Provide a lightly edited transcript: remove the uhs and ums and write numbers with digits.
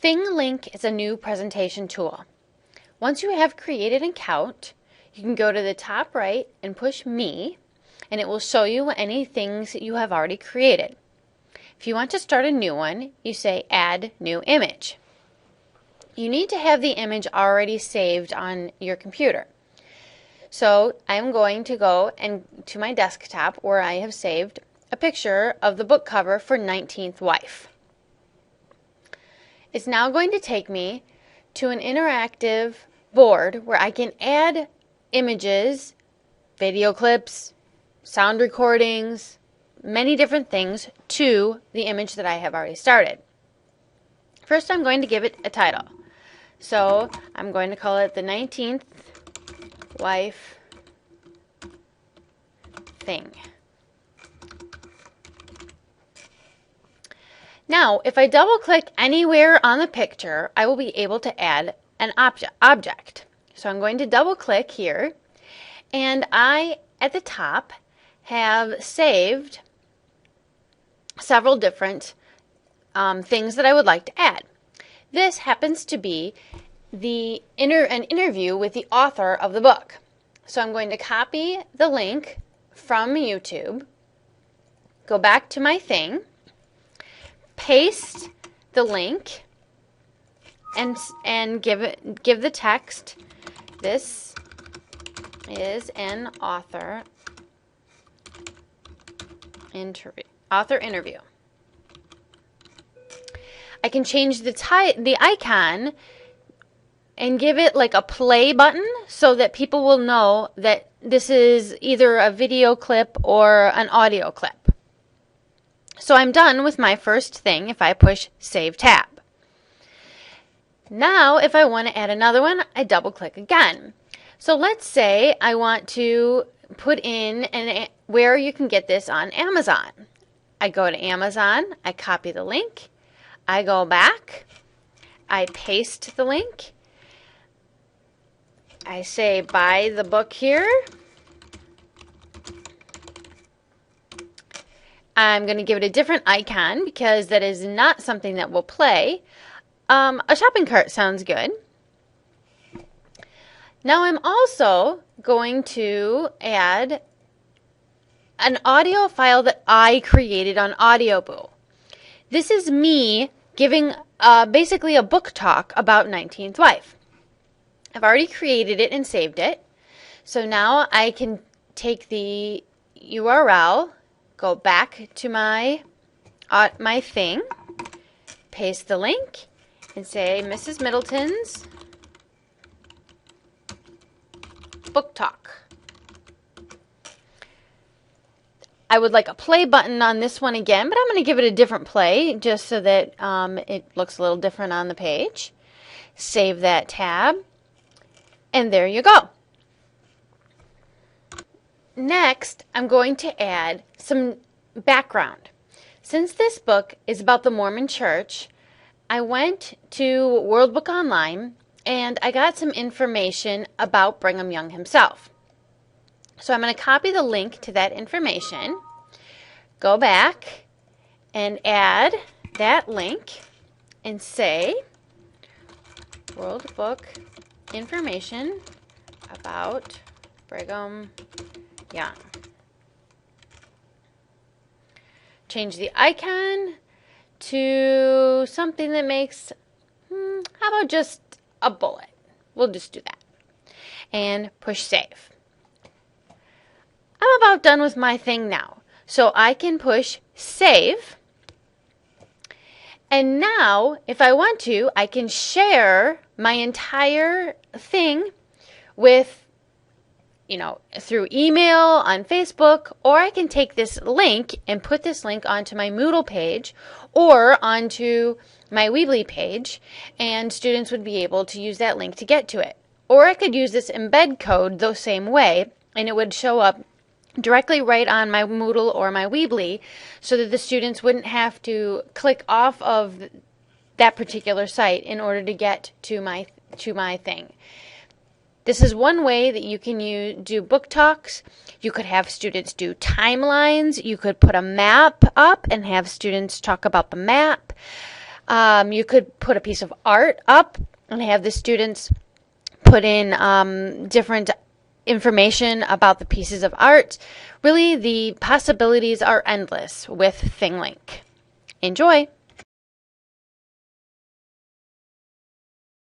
Thinglink is a new presentation tool. Once you have created an account, you can go to the top right and push Me, and it will show you any things that you have already created. If you want to start a new one, you say Add New Image. You need to have the image already saved on your computer. So I'm going to go to my desktop where I have saved a picture of the book cover for 19th Wife. It's now going to take me to an interactive board where I can add images, video clips, sound recordings, many different things to the image that I have already started. First, I'm going to give it a title. So I'm going to call it the 19th Wife Thing. Now, if I double click anywhere on the picture, I will be able to add an object. So I'm going to double click here, and I, at the top, have saved several different things that I would like to add. This happens to be an interview with the author of the book. So I'm going to copy the link from YouTube, go back to my thing, paste the link, and give the text, "This is an author interview." I can change the icon and give it like a play button so that people will know that this is either a video clip or an audio clip. So I'm done with my first thing if I push Save Tab. Now, if I want to add another one, I double click again. So let's say I want to put in where you can get this on Amazon. I go to Amazon, I copy the link, I go back, I paste the link, I say buy the book here. I'm going to give it a different icon because that is not something that will play. A shopping cart sounds good. Now I'm also going to add an audio file that I created on Audioboo. This is me giving basically a book talk about 19th Wife. I've already created it and saved it. So now I can take the URL, go back to my thing, paste the link, and say Mrs. Middleton's book talk. I would like a play button on this one again, but I'm going to give it a different play just so that it looks a little different on the page. Save that tab, and there you go. Next, I'm going to add some background. Since this book is about the Mormon Church, I went to World Book Online and I got some information about Brigham Young himself. So I'm going to copy the link to that information, go back and add that link and say World Book information about Brigham Young. Change the icon to something that makes, how about just a bullet? We'll just do that. And push save. I'm about done with my thing now. So I can push save. And now, if I want to, I can share my entire thing with through email, on Facebook, or I can take this link and put this link onto my Moodle page or onto my Weebly page, and students would be able to use that link to get to it. Or I could use this embed code the same way, and it would show up directly right on my Moodle or my Weebly so that the students wouldn't have to click off of that particular site in order to get to my thing. This is one way that you can do book talks. You could have students do timelines. You could put a map up and have students talk about the map. You could put a piece of art up and have the students put in different information about the pieces of art. Really, the possibilities are endless with Thinglink. Enjoy!